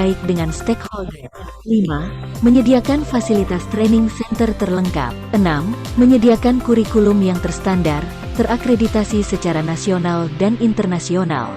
baik dengan stakeholder. 5. Menyediakan fasilitas training center terlengkap. 6. Menyediakan kurikulum yang terstandar, terakreditasi secara nasional dan internasional.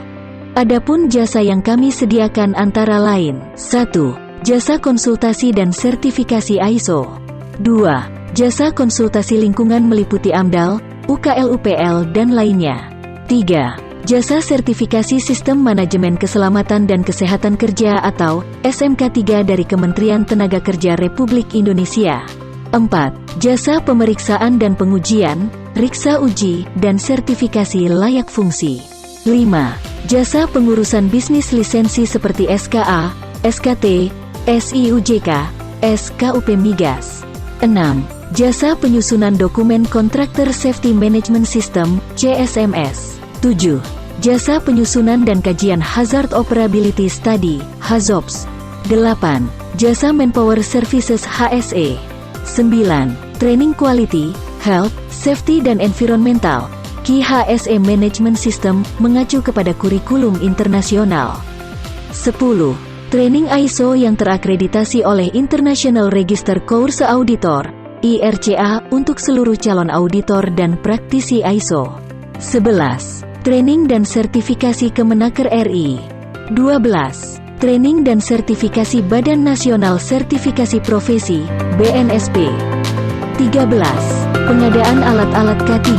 Adapun jasa yang kami sediakan antara lain: 1. Jasa konsultasi dan sertifikasi ISO. 2. Jasa konsultasi lingkungan meliputi AMDAL, UKL-UPL dan lainnya. 3. Jasa sertifikasi Sistem Manajemen Keselamatan dan Kesehatan Kerja atau SMK 3 dari Kementerian Tenaga Kerja Republik Indonesia. 4. Jasa pemeriksaan dan pengujian, riksa uji, dan sertifikasi layak fungsi. 5. Jasa pengurusan bisnis lisensi seperti SKA, SKT, SIUJK, SKUP Migas. 6. Jasa penyusunan dokumen Contractor Safety Management System, CSMS. 7. Jasa penyusunan dan kajian Hazard Operability Study, HAZOPS. 8. Jasa Manpower Services HSE. 9. Training Quality, Health, Safety dan Environmental, KHSE Management System, mengacu kepada kurikulum internasional. 10. Training ISO yang terakreditasi oleh International Register Course Auditor, IRCA, untuk seluruh calon auditor dan praktisi ISO. 11. Training dan sertifikasi Kemenaker RI. 12. Training dan sertifikasi Badan Nasional Sertifikasi Profesi, BNSP. 13. Pengadaan alat-alat K3.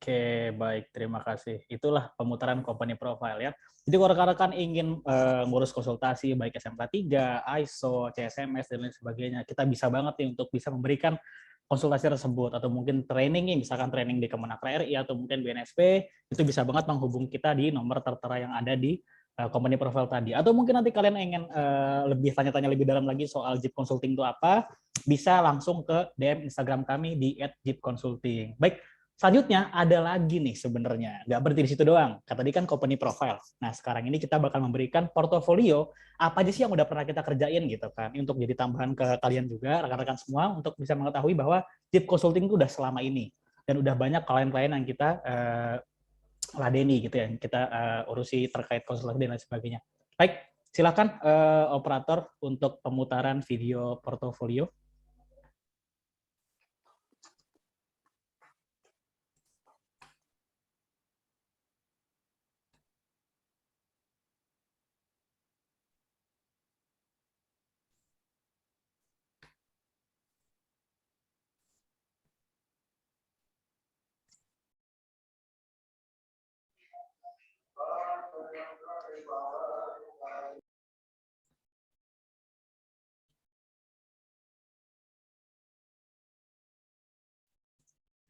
Oke, baik. Terima kasih. Itulah pemutaran company profile ya. Jadi kalau rekan-rekan ingin ngurus konsultasi baik SMK 3, ISO, CSMS, dan lain sebagainya, kita bisa banget nih untuk bisa memberikan konsultasi tersebut. Atau mungkin training, misalkan training di Kemenaker RI atau mungkin BNSP, itu bisa banget menghubungi kita di nomor tertera yang ada di company profile tadi. Atau mungkin nanti kalian ingin lebih tanya-tanya lebih dalam lagi soal Jeep Consulting itu apa, bisa langsung ke DM Instagram kami di @jeepconsulting. Baik. Selanjutnya ada lagi nih sebenarnya, nggak berhenti di situ doang. Kata tadi kan company profile. Nah sekarang ini kita bakal memberikan portofolio apa aja sih yang udah pernah kita kerjain gitu kan, untuk jadi tambahan ke kalian juga rekan-rekan semua untuk bisa mengetahui bahwa Jeep Consulting itu udah selama ini dan udah banyak klien-klien yang kita ladeni gitu ya, kita urusi terkait konsultasi dan lain sebagainya. Baik, silakan operator untuk pemutaran video portofolio.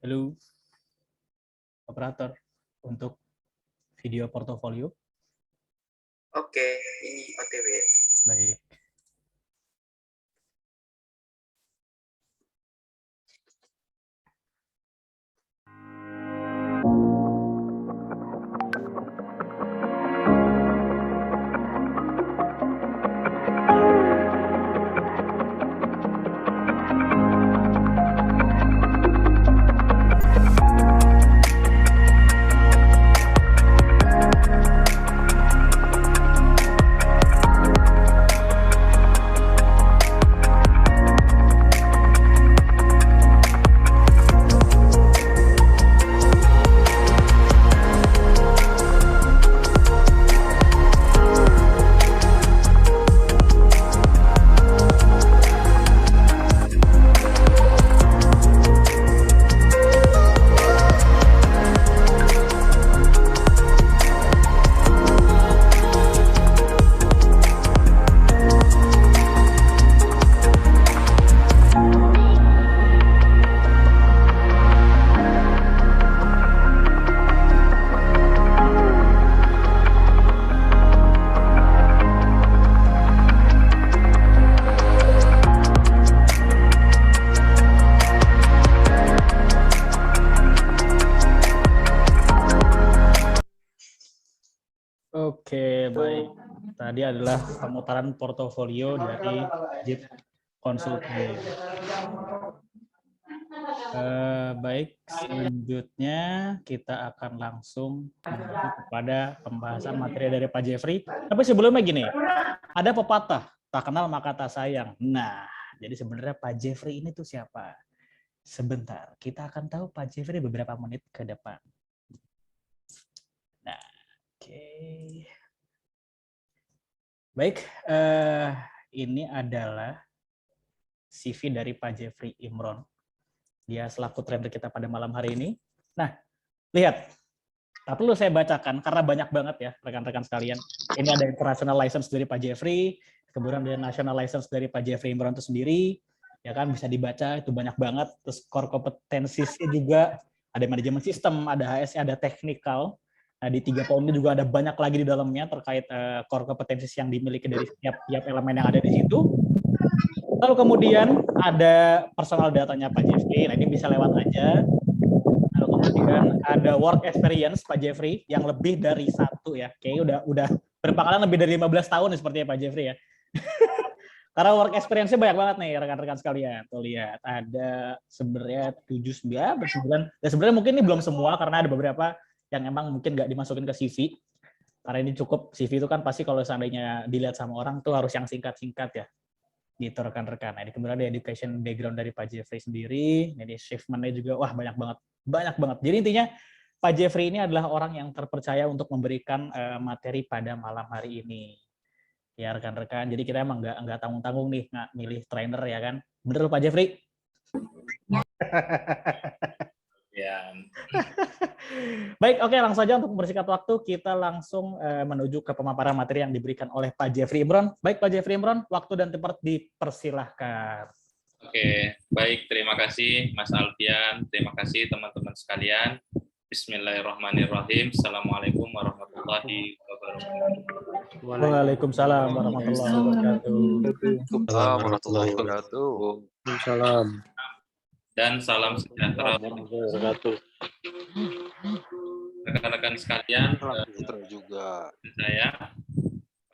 Halo, operator, untuk video portofolio. Oke, ini OTW. Baik. Oke, baik. Tadi adalah pemutaran portofolio dari Jeep Consulting. Baik, selanjutnya kita akan langsung menuju kepada pembahasan materi dari Pak Jeffrey. Tapi sebelumnya gini, ada pepatah, tak kenal maka tak sayang. Nah, jadi sebenarnya Pak Jeffrey ini tuh siapa? Sebentar, kita akan tahu Pak Jeffrey beberapa menit ke depan. Nah, oke. Baik, ini adalah CV dari Pak Jeffrey Imron. Dia selaku trainer kita pada malam hari ini. Nah, lihat. Tak perlu saya bacakan karena banyak banget ya rekan-rekan sekalian. Ini ada international license dari Pak Jeffrey, kemudian ada national license dari Pak Jeffrey Imron itu sendiri. Ya kan, bisa dibaca, itu banyak banget. Terus core kompetensinya juga ada manajemen sistem, ada HSE, ada technical. Nah, di 3 poin ini juga ada banyak lagi di dalamnya terkait core kompetensi yang dimiliki dari setiap elemen yang ada di situ. Lalu kemudian ada personal datanya Pak Jeffrey. Nah, ini bisa lewat aja. Lalu kemudian ada work experience Pak Jeffrey yang lebih dari 1 ya. Kayaknya udah berpengalaman lebih dari 15 tahun nih sepertinya Pak Jeffrey ya. Karena work experience-nya banyak banget nih rekan-rekan sekalian. Tuh lihat, ada sebenarnya 7, 9. Ya sebenarnya mungkin ini belum semua karena ada beberapa yang emang mungkin nggak dimasukin ke CV. Karena ini cukup, CV itu kan pasti kalau seandainya dilihat sama orang tuh harus yang singkat-singkat ya. Gitu rekan-rekan. Nah, ini kemudian ada education background dari Pak Jeffrey sendiri. Ini achievement-nya juga wah banyak banget. Banyak banget. Jadi intinya Pak Jeffrey ini adalah orang yang terpercaya untuk memberikan materi pada malam hari ini. Ya rekan-rekan. Jadi kita emang nggak tanggung-tanggung nih nggak milih trainer ya kan. Bener Pak Jeffrey? Ya. Baik, oke, langsung saja untuk mempersingkat waktu kita langsung menuju ke pemaparan materi yang diberikan oleh Pak Jeffrey Imron. Baik, Pak Jeffrey Imron, waktu dan tempat dipersilahkan. Oke, baik, terima kasih Mas Alfian, terima kasih teman-teman sekalian. Bismillahirrahmanirrahim. Assalamualaikum warahmatullahi wabarakatuh. Waalaikumsalam warahmatullahi wabarakatuh. Waalaikumsalam warahmatullahi wabarakatuh. Waalaikumsalam. Dan salam sejahtera rekan-rekan sekalian. Juga Saya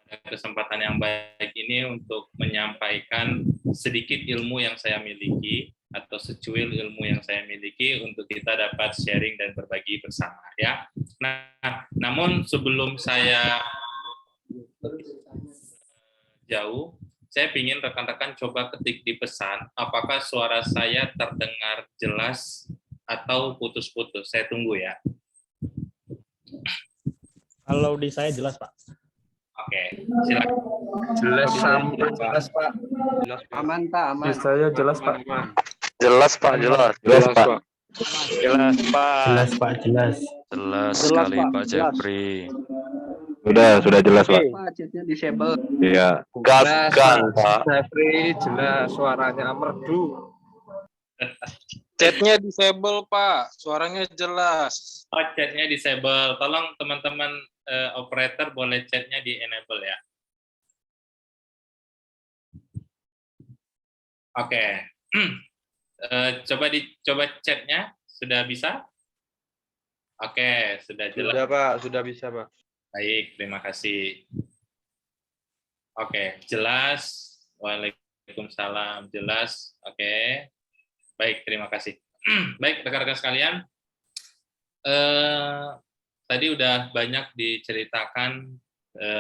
pada kesempatan yang baik ini untuk menyampaikan sedikit ilmu yang saya miliki atau secuil ilmu yang saya miliki untuk kita dapat sharing dan berbagi bersama ya. Nah, namun sebelum saya jauh, saya ingin rekan-rekan coba ketik di pesan, apakah suara saya terdengar jelas atau putus-putus. Saya tunggu ya. Kalau di saya jelas, Pak. Oke, silakan. Jelas Pak. aman Pak, aman. Di saya jelas Pak. Jelas Pak, jelas. Jelas Pak. Jelas Pak. Jelas Pak, jelas. Jelas sekali Pak Jeffrey. Sudah jelas Pak. Pak, chatnya disable. Iya. Jelas Pak. Jeffrey, jelas suaranya merdu. Chatnya disable Pak, suaranya jelas. Oh, chatnya disable. Tolong teman-teman operator boleh chatnya di enable ya. Oke. Coba chatnya sudah bisa? Oke, sudah jelas. Sudah Pak, sudah bisa Pak. Baik, terima kasih. Oke, jelas. Waalaikumsalam, jelas. Oke. Baik, terima kasih. Baik, rekan-rekan sekalian. Tadi udah banyak diceritakan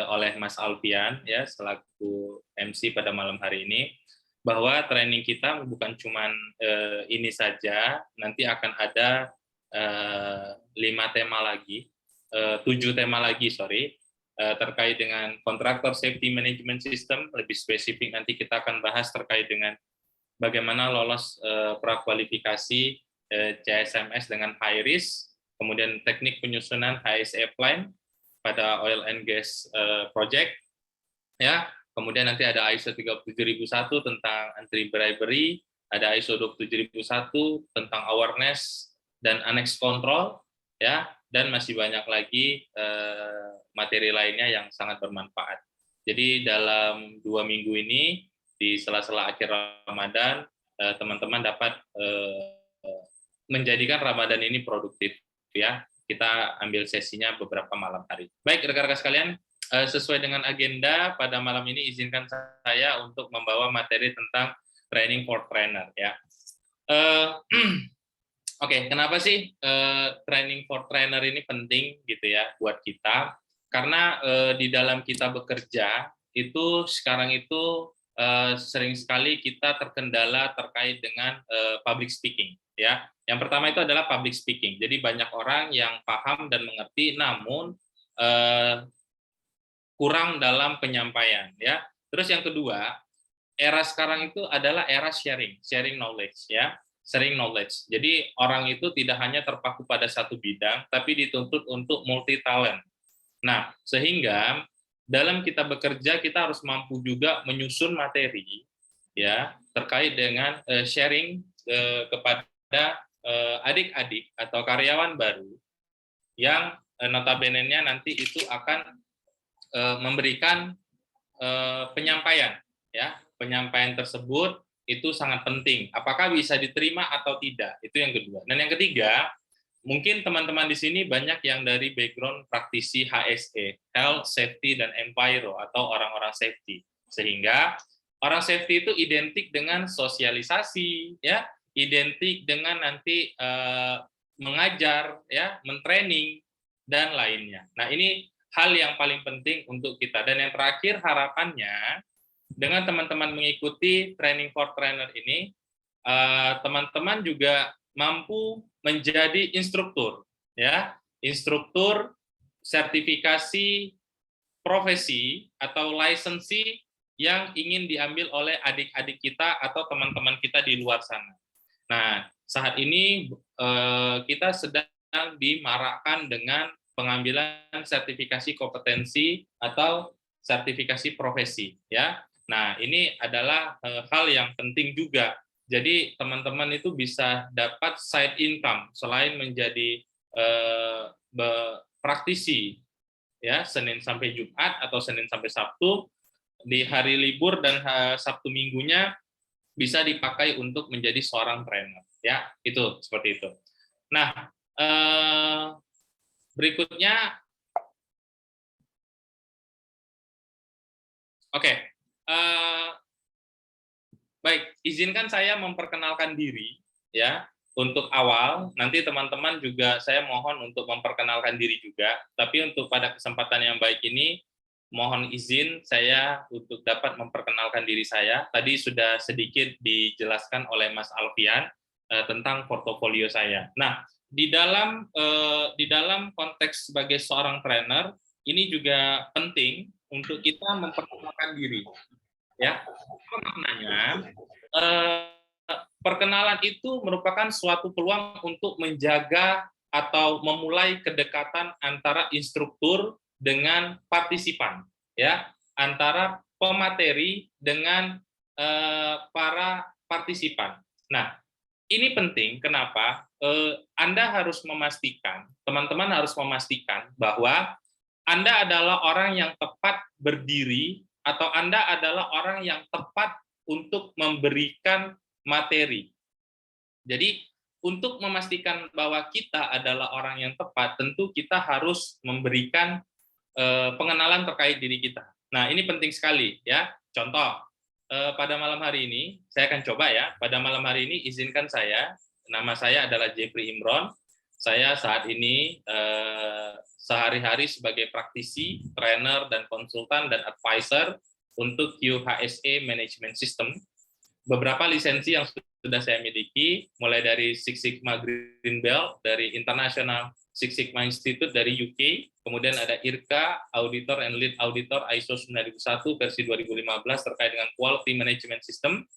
oleh Mas Alfian ya selaku MC pada malam hari ini bahwa training kita bukan cuman ini saja, nanti akan ada 7 tema lagi terkait dengan kontraktor safety management system. Lebih spesifik nanti kita akan bahas terkait dengan bagaimana lolos prakualifikasi CSMS dengan high risk, kemudian teknik penyusunan HSE plan pada oil and gas project, ya. Kemudian nanti ada ISO 37001 tentang anti bribery, ada ISO 27001 tentang awareness dan annex control, ya, dan masih banyak lagi materi lainnya yang sangat bermanfaat. Jadi dalam 2 minggu ini di sela-sela akhir Ramadan, teman-teman dapat menjadikan Ramadan ini produktif, ya. Kita ambil sesinya beberapa malam hari. Baik, rekan-rekan sekalian, sesuai dengan agenda pada malam ini izinkan saya untuk membawa materi tentang training for trainer ya. Oke, kenapa sih training for trainer ini penting gitu ya buat kita? Karena di dalam kita bekerja itu sekarang itu sering sekali kita terkendala terkait dengan public speaking ya. Yang pertama itu adalah public speaking. Jadi banyak orang yang paham dan mengerti namun kurang dalam penyampaian ya. Terus yang kedua, era sekarang itu adalah era sharing knowledge ya. Sharing knowledge. Jadi orang itu tidak hanya terpaku pada satu bidang, tapi dituntut untuk multi talent. Nah, sehingga dalam kita bekerja kita harus mampu juga menyusun materi, ya terkait dengan sharing kepada adik-adik atau karyawan baru yang notabene-nya nanti itu akan memberikan penyampaian, ya penyampaian tersebut itu sangat penting. Apakah bisa diterima atau tidak? Itu yang kedua. Dan yang ketiga, mungkin teman-teman di sini banyak yang dari background praktisi HSE, Health, Safety, dan Enviro, atau orang-orang safety. Sehingga orang safety itu identik dengan sosialisasi, ya, identik dengan nanti mengajar, ya, mentraining, dan lainnya. Nah, ini hal yang paling penting untuk kita. Dan yang terakhir, harapannya, dengan teman-teman mengikuti training for trainer ini, teman-teman juga mampu menjadi instruktur, ya, instruktur sertifikasi profesi atau lisensi yang ingin diambil oleh adik-adik kita atau teman-teman kita di luar sana. Nah, saat ini kita sedang dimarakkan dengan pengambilan sertifikasi kompetensi atau sertifikasi profesi, ya. Nah, ini adalah hal yang penting juga. Jadi teman-teman itu bisa dapat side income selain menjadi praktisi, ya, Senin sampai Jumat atau Senin sampai Sabtu. Di hari libur dan Sabtu minggunya bisa dipakai untuk menjadi seorang trainer, ya. Itu seperti itu. Nah, berikutnya, oke. Baik, izinkan saya memperkenalkan diri ya untuk awal. Nanti teman-teman juga saya mohon untuk memperkenalkan diri juga. Tapi untuk pada kesempatan yang baik ini, mohon izin saya untuk dapat memperkenalkan diri saya. Tadi sudah sedikit dijelaskan oleh Mas Alfian tentang portofolio saya. Nah, di dalam konteks sebagai seorang trainer, ini juga penting untuk kita memperkenalkan diri. Ya, maknanya perkenalan itu merupakan suatu peluang untuk menjaga atau memulai kedekatan antara instruktur dengan partisipan, ya, antara pemateri dengan para partisipan. Nah, ini penting. Kenapa? Anda harus memastikan, teman-teman harus memastikan bahwa Anda adalah orang yang tepat berdiri atau Anda adalah orang yang tepat untuk memberikan materi. Jadi, untuk memastikan bahwa kita adalah orang yang tepat, tentu kita harus memberikan pengenalan terkait diri kita. Nah, ini penting sekali, ya. Contoh, pada malam hari ini, saya akan coba ya, pada malam hari ini izinkan saya, nama saya adalah Jeffrey Imron. Saya saat ini sehari-hari sebagai praktisi, trainer, dan konsultan, dan advisor untuk QHSE Management System. Beberapa lisensi yang sudah saya miliki, mulai dari Six Sigma Green Belt, dari International Six Sigma Institute dari UK, kemudian ada IRCA, Auditor and Lead Auditor ISO 9001 versi 2015 terkait dengan Quality Management System.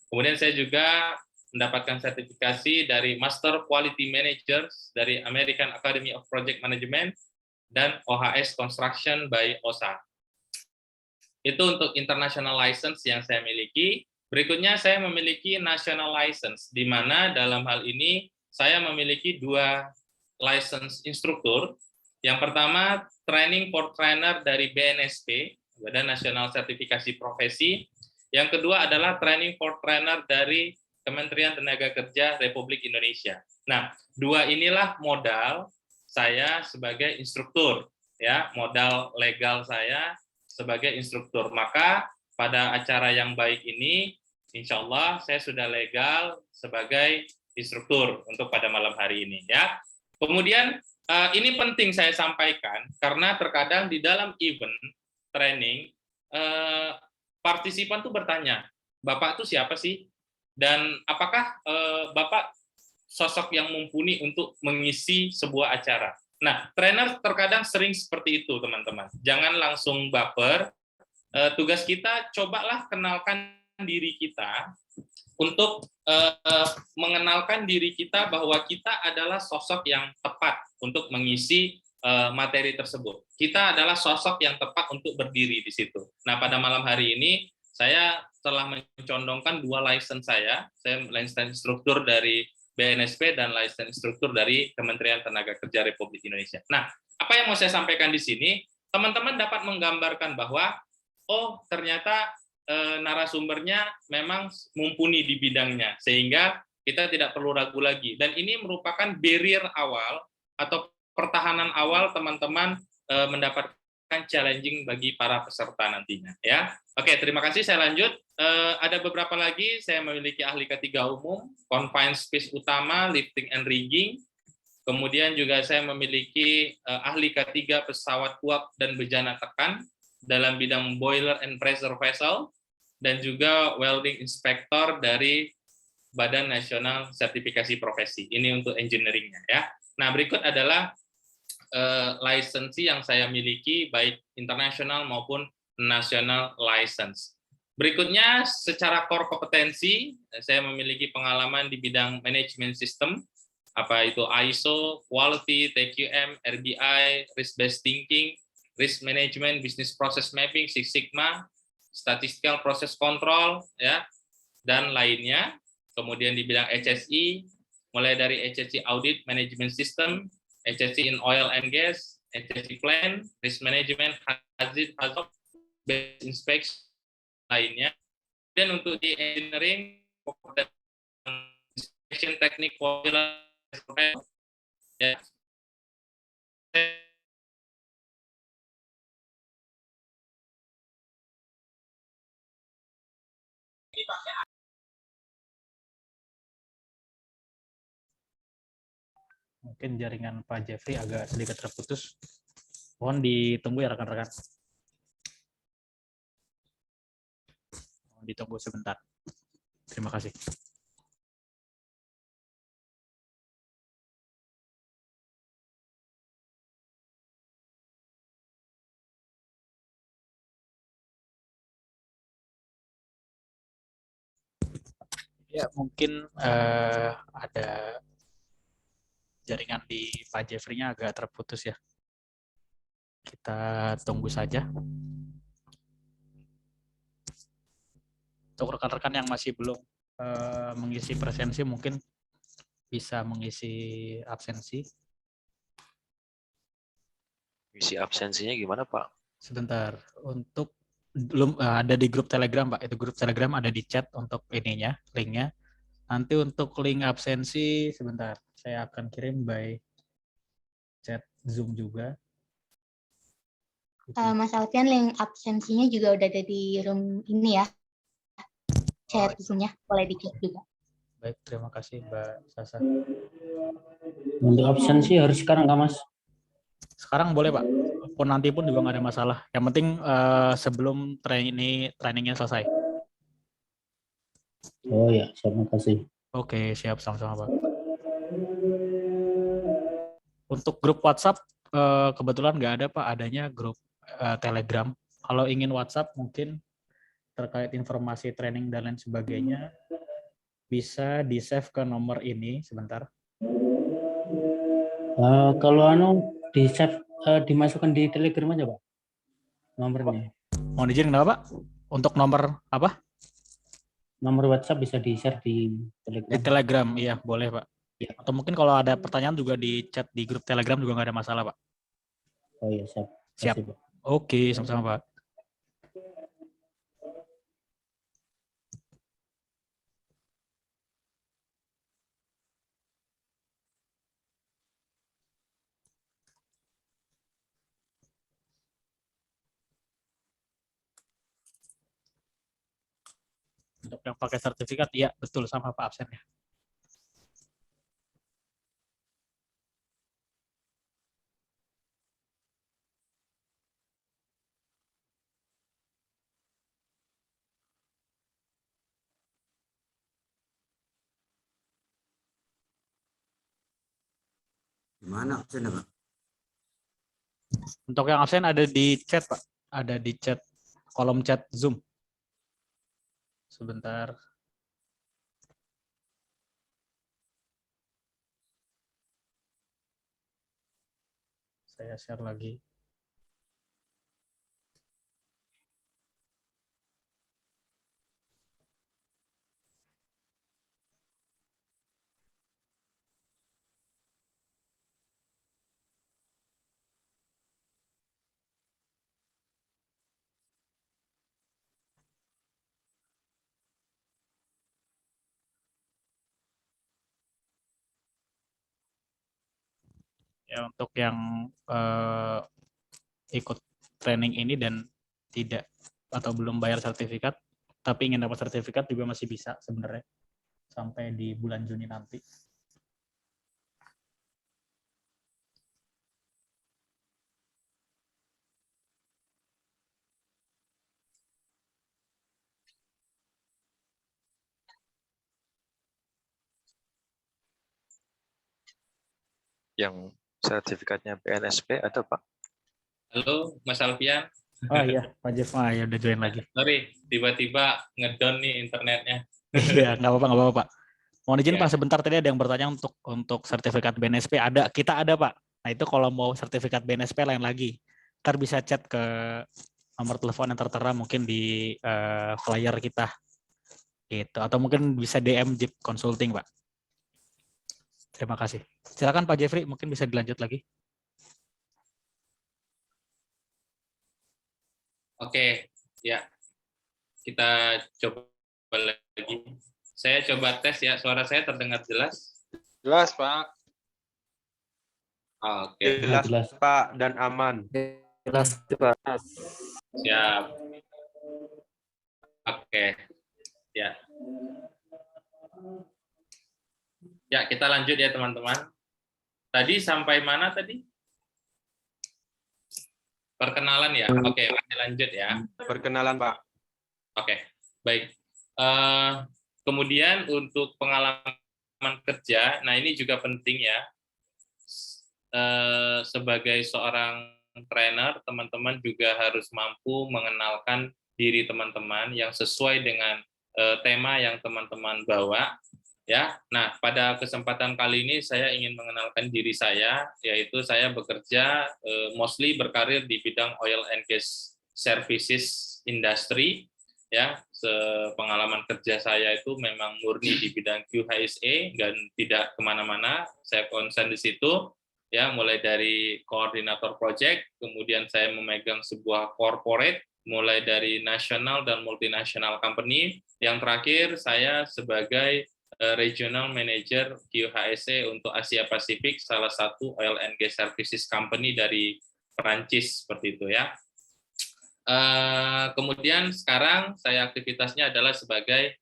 Kemudian saya juga mendapatkan sertifikasi dari Master Quality Managers dari American Academy of Project Management dan OHS Construction by OSA. Itu untuk international license yang saya miliki. Berikutnya saya memiliki national license, di mana dalam hal ini saya memiliki 2 license instruktur. Yang pertama, Training for Trainer dari BNSP, Badan Nasional Sertifikasi Profesi. Yang kedua adalah Training for Trainer dari Kementerian Tenaga Kerja Republik Indonesia. Nah, 2 inilah modal saya sebagai instruktur. ya modal legal saya sebagai instruktur. Maka pada acara yang baik ini, insya Allah saya sudah legal sebagai instruktur untuk pada malam hari ini. Ya. Kemudian ini penting saya sampaikan karena terkadang di dalam event training partisipan tuh bertanya, Bapak tuh siapa sih? Dan apakah Bapak sosok yang mumpuni untuk mengisi sebuah acara? Nah, trainer terkadang sering seperti itu, teman-teman. Jangan langsung baper. Tugas kita, cobalah kenalkan diri kita untuk mengenalkan diri kita bahwa kita adalah sosok yang tepat untuk mengisi materi tersebut. Kita adalah sosok yang tepat untuk berdiri di situ. Nah, pada malam hari ini, saya telah mencondongkan 2 license saya license instruktur dari BNSP dan license instruktur dari Kementerian Tenaga Kerja Republik Indonesia. Nah, apa yang mau saya sampaikan di sini, teman-teman dapat menggambarkan bahwa, oh ternyata narasumbernya memang mumpuni di bidangnya, sehingga kita tidak perlu ragu lagi. Dan ini merupakan barrier awal atau pertahanan awal teman-teman mendapatkan challenging bagi para peserta nantinya. Ya, oke, terima kasih. Saya lanjut. Ada beberapa lagi. Saya memiliki ahli ketiga umum, confined space utama, lifting and rigging. Kemudian juga saya memiliki ahli ketiga pesawat uap dan bejana tekan dalam bidang boiler and pressure vessel, dan juga welding inspector dari Badan Nasional Sertifikasi Profesi. Ini untuk engineering-nya ya. Nah, berikut adalah lisensi yang saya miliki baik internasional maupun national license. Berikutnya secara core kompetensi, saya memiliki pengalaman di bidang manajemen sistem, apa itu ISO, quality, TQM, RBI, risk-based thinking, risk management, business process mapping, Six Sigma, statistical process control, ya, dan lainnya. Kemudian di bidang HSE, mulai dari HSE audit, management system, HSE in oil and gas, HSE plan, risk management, hazard, base inspection, lainnya. Dan untuk di engineering, inspection teknik, ya. Mungkin jaringan Pak Jeffrey agak sedikit terputus. Mohon ditunggu ya rekan-rekan. Mohon ditunggu sebentar. Terima kasih. Ya, mungkin ada jaringan di Pak Jeffrey-nya agak terputus ya. Kita tunggu saja. Untuk rekan-rekan yang masih belum mengisi presensi, mungkin bisa mengisi absensi. Isi absensinya gimana, Pak? Sebentar. Untuk belum ada di grup Telegram, Pak. Itu grup Telegram ada di chat untuk ininya, linknya. Nanti untuk link absensi, sebentar. Saya akan kirim by chat Zoom juga. Mas Alfian, link absensinya juga udah ada di room ini ya. Chat Zoom-nya boleh dicek juga. Baik, terima kasih Mbak Sasa. Untuk absensi harus sekarang nggak, Mas? Sekarang boleh, Pak. Pun nanti pun juga nggak ada masalah. Yang penting sebelum trainingnya selesai. Oh ya, terima kasih. Oke, siap, sama-sama, Pak. Untuk grup WhatsApp, kebetulan nggak ada, Pak. Adanya grup Telegram. Kalau ingin WhatsApp, mungkin terkait informasi training dan lain sebagainya, bisa di-save ke nomor ini, sebentar. Kalau di-save, dimasukkan di Telegram aja, Pak. Nomornya. Mohon izin kenapa, Pak? Untuk nomor apa? Nomor WhatsApp bisa di-share di Telegram. Di Telegram, iya, boleh, Pak. Ya. Atau mungkin kalau ada pertanyaan juga di chat di grup Telegram juga nggak ada masalah, Pak. Oh iya, siap. Siap. Kasih, Pak. Oke, sama-sama, Pak. Untuk yang pakai sertifikat, iya betul sama Pak absennya. Gimana absennya, Pak? Untuk yang absen ada di chat, Pak. Ada di chat, kolom chat Zoom. Sebentar. Saya share lagi. Ya, untuk yang ikut training ini dan tidak atau belum bayar sertifikat, tapi ingin dapat sertifikat juga masih bisa sebenarnya sampai di bulan Juni nanti. Yang sertifikatnya BNSP ada, Pak? Halo, Mas Alfian. Oh iya, Pak Jeff, ya udah join lagi. Sorry, tiba-tiba ngedown nih internetnya. Iya, nggak apa-apa, Pak. Mohon izin Ya. Pak, sebentar tadi ada yang bertanya untuk sertifikat BNSP. Kita ada Pak. Nah itu kalau mau sertifikat BNSP lain lagi. Ntar bisa chat ke nomor telepon yang tertera mungkin di flyer kita. Gitu. Atau mungkin bisa DM Jeep Consulting, Pak. Terima kasih. Silakan Pak Jeffrey, mungkin bisa dilanjut lagi. Oke, ya. Kita coba lagi. Saya coba tes ya, suara saya terdengar jelas? Jelas, Pak. Oke. Jelas, Pak, dan aman. Jelas, Pak. Siap. Oke. Ya. Ya, kita lanjut ya, teman-teman. Tadi sampai mana tadi? Perkenalan ya? Oke, masih lanjut ya. Perkenalan, Pak. Oke, baik. Kemudian untuk pengalaman kerja, nah ini juga penting ya. Sebagai seorang trainer, teman-teman juga harus mampu mengenalkan diri teman-teman yang sesuai dengan tema yang teman-teman bawa. Ya, nah pada kesempatan kali ini saya ingin mengenalkan diri saya, yaitu saya bekerja mostly berkarir di bidang oil and gas services industry. Ya, pengalaman kerja saya itu memang murni di bidang QHSE dan tidak kemana-mana. Saya konsen di situ. Ya, mulai dari koordinator project, kemudian saya memegang sebuah corporate, mulai dari nasional dan multinasional company. Yang terakhir saya sebagai Regional Manager QHSE untuk Asia Pasifik, salah satu oil and gas services company dari Perancis seperti itu ya. Kemudian sekarang saya aktivitasnya adalah sebagai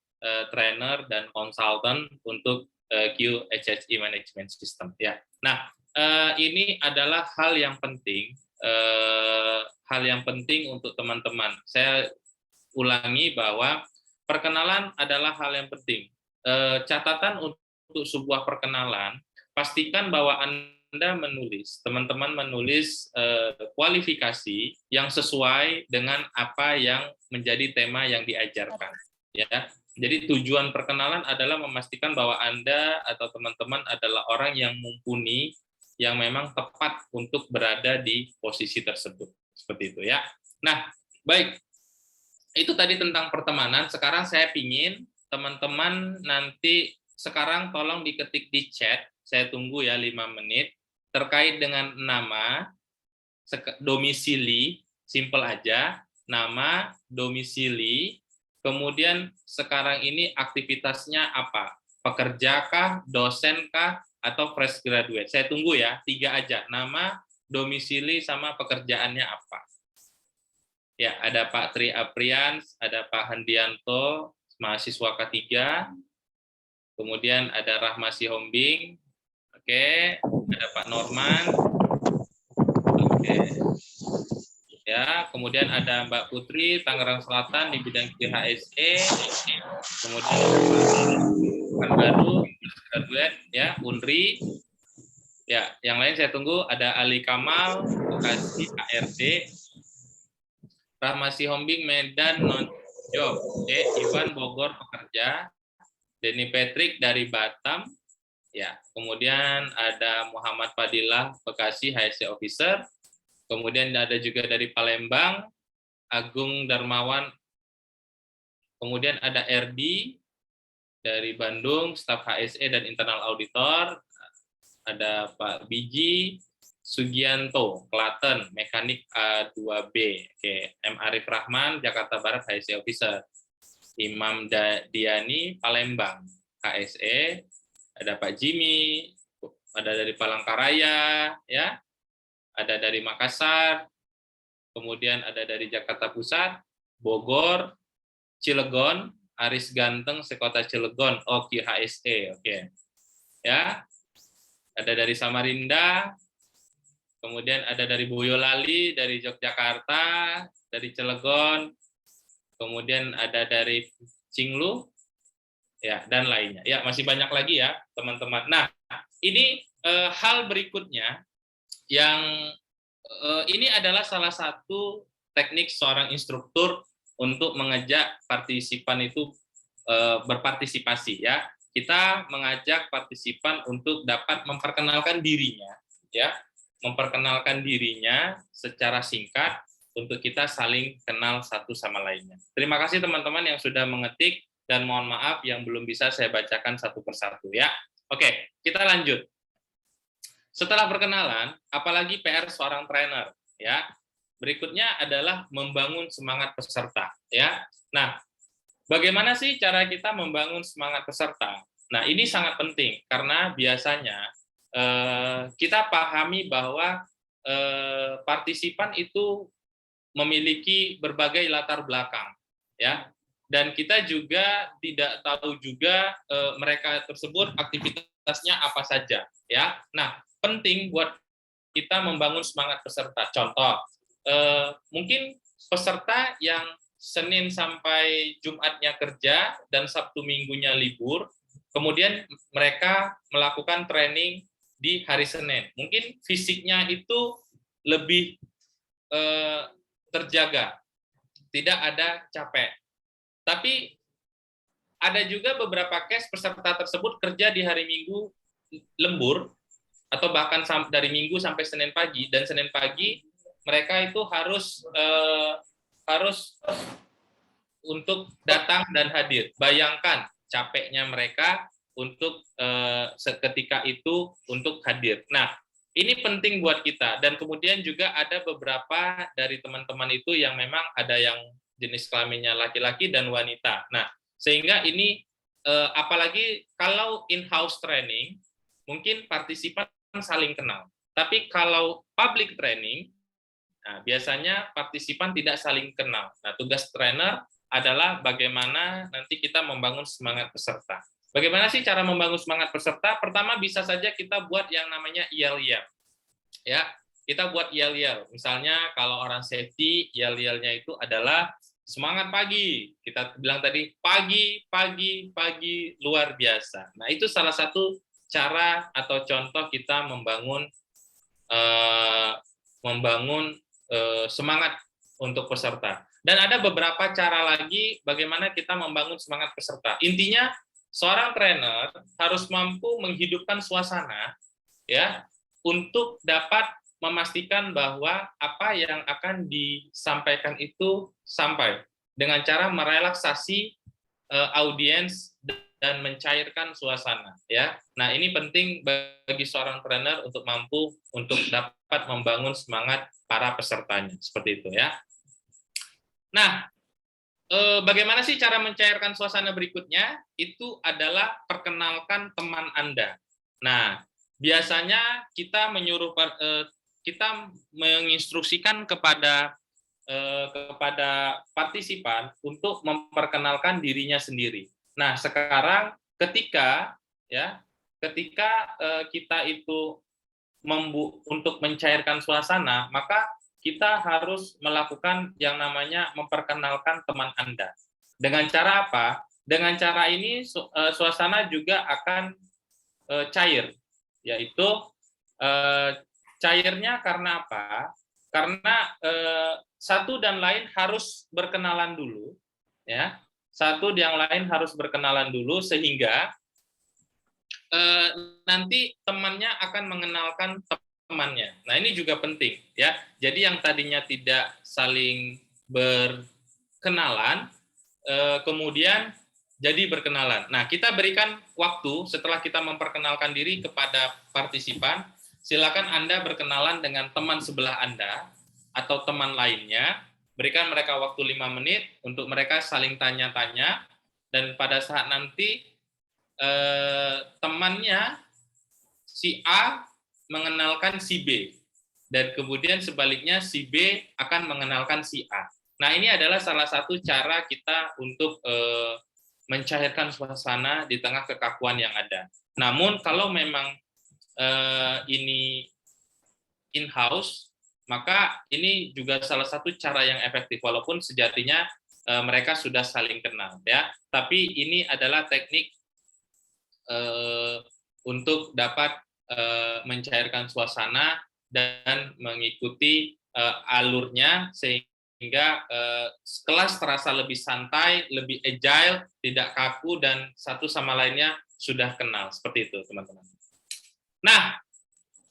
trainer dan konsultan untuk QHSE Management System ya. Nah, ini adalah hal yang penting untuk teman-teman. Saya ulangi bahwa perkenalan adalah hal yang penting. Catatan untuk sebuah perkenalan, pastikan bahwa Anda menulis, teman-teman menulis kualifikasi yang sesuai dengan apa yang menjadi tema yang diajarkan. Ya, jadi tujuan perkenalan adalah memastikan bahwa Anda atau teman-teman adalah orang yang mumpuni, yang memang tepat untuk berada di posisi tersebut. Seperti itu ya. Nah, baik. Itu tadi tentang pertemanan. Sekarang saya pingin teman-teman nanti sekarang tolong diketik di chat, saya tunggu ya 5 menit, terkait dengan nama, domisili, simple aja, nama, domisili, kemudian sekarang ini aktivitasnya apa? Pekerjakah, dosenkah, atau fresh graduate? Saya tunggu ya, 3 aja, nama, domisili, sama pekerjaannya apa. Ya, ada Pak Tri Aprians, ada Pak Hendianto, mahasiswa K3. Kemudian ada Rahma Sihombing. Oke, ada Pak Norman. Oke. Ya, kemudian ada Mbak Putri Tangerang Selatan di bidang QHSE. Kemudian ada baru graduate ya, Unri. Ya, yang lain saya tunggu ada Ali Kamal Bekasi ARD. Rahma Sihombing Medan non job. Ivan Bogor pekerja. Denny Patrick dari Batam. Ya, kemudian ada Muhammad Fadilah Bekasi HSC Officer. Kemudian ada juga dari Palembang, Agung Darmawan. Kemudian ada RD dari Bandung, staf HSE dan internal auditor. Ada Pak Biji Sugianto, Klaten, mekanik A2B. Oke, M. Arif Rahman, Jakarta Barat, HSE Officer. Imam Diani, Palembang, HSE. Ada Pak Jimmy, ada dari Palangkaraya, ya. Ada dari Makassar, kemudian ada dari Jakarta Pusat, Bogor, Cilegon, Aris Ganteng, sekota Cilegon, QHSE, oke. Ya, ada dari Samarinda, kemudian ada dari Boyolali, dari Yogyakarta, dari Cilegon, kemudian ada dari Cinglu, ya, dan lainnya. Ya, masih banyak lagi ya, teman-teman. Nah, ini hal berikutnya yang ini adalah salah satu teknik seorang instruktur untuk mengajak partisipan itu berpartisipasi ya. Kita mengajak partisipan untuk dapat memperkenalkan dirinya ya, memperkenalkan dirinya secara singkat untuk kita saling kenal satu sama lainnya. Terima kasih teman-teman yang sudah mengetik dan mohon maaf yang belum bisa saya bacakan satu persatu ya. Oke, kita lanjut. Setelah perkenalan, apalagi PR seorang trainer, ya. Berikutnya adalah membangun semangat peserta, ya. Nah, bagaimana sih cara kita membangun semangat peserta? Nah, ini sangat penting karena biasanya kita pahami bahwa partisipan itu memiliki berbagai latar belakang, ya. Dan kita juga tidak tahu juga mereka tersebut aktivitasnya apa saja, ya. Nah, penting buat kita membangun semangat peserta. Contoh, mungkin peserta yang Senin sampai Jumatnya kerja dan Sabtu Minggunya libur, kemudian mereka melakukan training di hari Senin. Mungkin fisiknya itu lebih terjaga, tidak ada capek. Tapi ada juga beberapa case peserta tersebut kerja di hari Minggu lembur, atau bahkan dari Minggu sampai Senin pagi, dan Senin pagi mereka itu harus untuk datang dan hadir. Bayangkan capeknya mereka untuk seketika itu untuk hadir. Nah, ini penting buat kita. Dan kemudian juga ada beberapa dari teman-teman itu yang memang ada yang jenis kelaminnya laki-laki dan wanita. Nah, sehingga ini apalagi kalau in-house training, mungkin partisipan saling kenal. Tapi kalau public training, nah, biasanya partisipan tidak saling kenal. Nah, tugas trainer adalah bagaimana nanti kita membangun semangat peserta. Bagaimana sih cara membangun semangat peserta? Pertama, bisa saja kita buat yang namanya yel-yel. Ya, kita buat yel-yel. Misalnya kalau orang safety, yel-yelnya itu adalah semangat pagi. Kita bilang tadi pagi, pagi, pagi luar biasa. Nah, itu salah satu cara atau contoh kita membangun semangat untuk peserta. Dan ada beberapa cara lagi bagaimana kita membangun semangat peserta. Intinya seorang trainer harus mampu menghidupkan suasana ya untuk dapat memastikan bahwa apa yang akan disampaikan itu sampai dengan cara merelaksasi audiens dan mencairkan suasana ya. Nah, ini penting bagi seorang trainer untuk mampu untuk dapat membangun semangat para pesertanya seperti itu ya. Nah, bagaimana sih cara mencairkan suasana berikutnya? Itu adalah perkenalkan teman Anda. Nah, biasanya kita menginstruksikan kepada kepada partisipan untuk memperkenalkan dirinya sendiri. Nah, sekarang ketika kita itu untuk mencairkan suasana, maka kita harus melakukan yang namanya memperkenalkan teman Anda. Dengan cara apa? Dengan cara ini suasana juga akan cair, yaitu cairnya karena apa? Karena satu dan lain harus berkenalan dulu, ya. Satu yang lain harus berkenalan dulu sehingga nanti temannya akan mengenalkan temannya. Nah, ini juga penting, ya. Jadi yang tadinya tidak saling berkenalan, kemudian jadi berkenalan. Nah, kita berikan waktu setelah kita memperkenalkan diri kepada partisipan. Silakan Anda berkenalan dengan teman sebelah Anda atau teman lainnya. Berikan mereka waktu 5 menit untuk mereka saling tanya-tanya, dan pada saat nanti temannya si A mengenalkan si B, dan kemudian sebaliknya si B akan mengenalkan si A. Nah, ini adalah salah satu cara kita untuk mencairkan suasana di tengah kekakuan yang ada. Namun kalau memang ini in-house, maka ini juga salah satu cara yang efektif, walaupun sejatinya mereka sudah saling kenal, ya. Tapi ini adalah teknik untuk dapat mencairkan suasana dan mengikuti alurnya sehingga kelas terasa lebih santai, lebih agile, tidak kaku, dan satu sama lainnya sudah kenal. Seperti itu, teman-teman. Nah,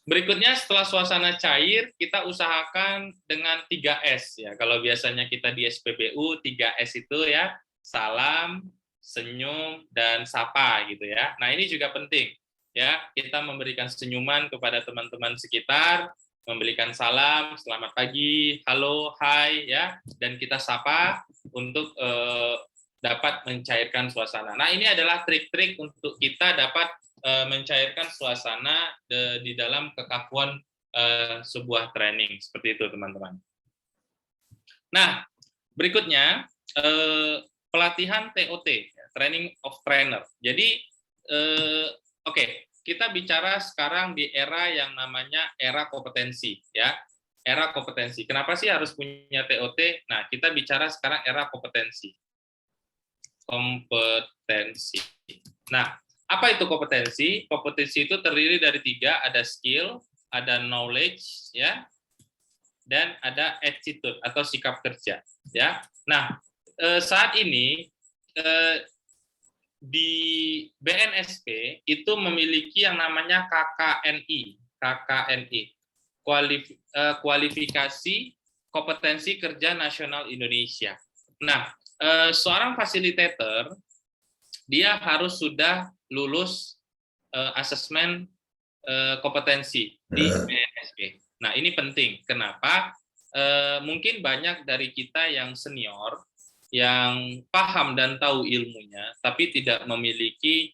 berikutnya setelah suasana cair, kita usahakan dengan 3S, ya. Kalau biasanya kita di SPBU 3S itu, ya, salam, senyum, dan sapa, gitu, ya. Nah, ini juga penting, ya. Kita memberikan senyuman kepada teman-teman sekitar, memberikan salam, selamat pagi, halo, hai, ya, dan kita sapa untuk dapat mencairkan suasana. Nah, ini adalah trik-trik untuk kita dapat mencairkan suasana di dalam kekakuan sebuah training. Seperti itu, teman-teman. Nah, berikutnya pelatihan TOT, training of trainer. Jadi, oke, kita bicara sekarang di era yang namanya era kompetensi, ya. Era kompetensi. Kenapa sih harus punya TOT? Nah, kita bicara sekarang era kompetensi. Kompetensi. Nah, apa itu kompetensi? Kompetensi itu terdiri dari 3, ada skill, ada knowledge, ya, dan ada attitude atau sikap kerja, ya. Nah, saat ini di BNSP itu memiliki yang namanya KKNI, kualifikasi kompetensi kerja nasional Indonesia. Nah, seorang fasilitator dia harus sudah lulus asesmen kompetensi di BNSP. Nah, ini penting. Kenapa? Mungkin banyak dari kita yang senior, yang paham dan tahu ilmunya, tapi tidak memiliki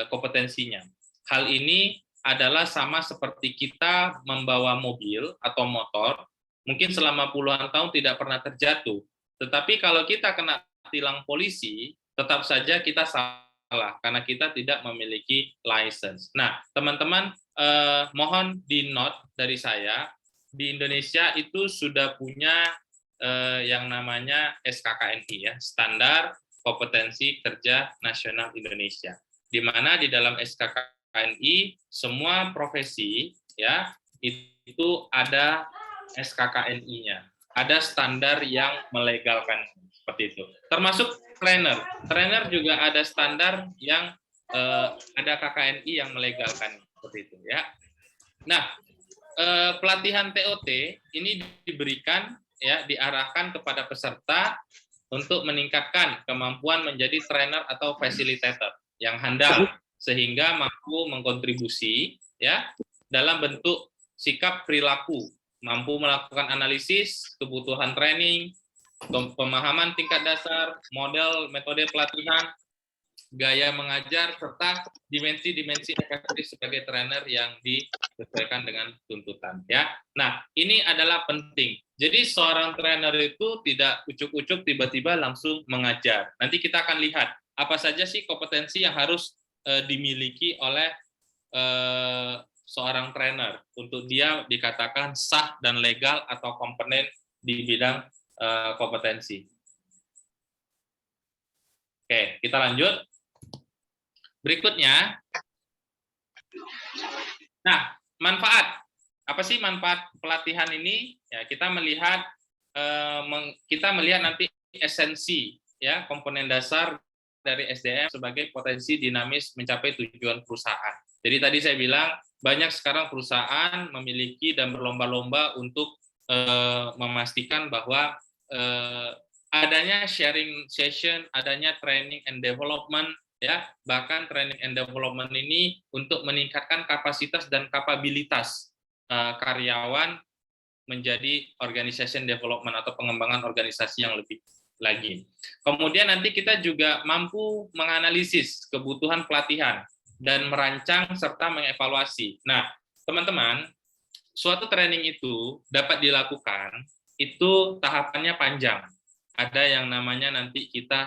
kompetensinya. Hal ini adalah sama seperti kita membawa mobil atau motor, mungkin selama puluhan tahun tidak pernah terjatuh. Tetapi kalau kita kena tilang polisi, tetap saja kita salah karena kita tidak memiliki license. Nah, teman-teman, mohon di-note dari saya, di Indonesia itu sudah punya yang namanya SKKNI, ya, Standar Kompetensi Kerja Nasional Indonesia. Di mana di dalam SKKNI semua profesi, ya, itu ada SKKNI-nya. Ada standar yang melegalkan seperti itu. Termasuk trainer. Trainer juga ada standar yang ada KKNI yang melegalkan seperti itu, ya. Nah, pelatihan TOT ini diberikan, ya, diarahkan kepada peserta untuk meningkatkan kemampuan menjadi trainer atau facilitator yang handal sehingga mampu mengkontribusi, ya, dalam bentuk sikap perilaku, mampu melakukan analisis kebutuhan training, pemahaman tingkat dasar, model metode pelatihan, gaya mengajar, serta dimensi-dimensi efektif sebagai trainer yang disesuaikan dengan tuntutan. Ya, nah ini adalah penting. Jadi seorang trainer itu tidak ucuk-ucuk tiba-tiba langsung mengajar. Nanti kita akan lihat apa saja sih kompetensi yang harus dimiliki oleh seorang trainer untuk dia dikatakan sah dan legal atau kompeten di bidang kompetensi. Oke, kita lanjut. Berikutnya, nah, manfaat. Apa sih manfaat pelatihan ini? Ya, kita melihat nanti esensi, ya, komponen dasar dari SDM sebagai potensi dinamis mencapai tujuan perusahaan. Jadi tadi saya bilang banyak sekarang perusahaan memiliki dan berlomba-lomba untuk memastikan bahwa adanya sharing session, adanya training and development, ya, bahkan training and development ini untuk meningkatkan kapasitas dan kapabilitas karyawan menjadi organization development atau pengembangan organisasi yang lebih lagi. Kemudian nanti kita juga mampu menganalisis kebutuhan pelatihan dan merancang serta mengevaluasi. Nah, teman-teman, suatu training itu dapat dilakukan, itu tahapannya panjang. Ada yang namanya nanti kita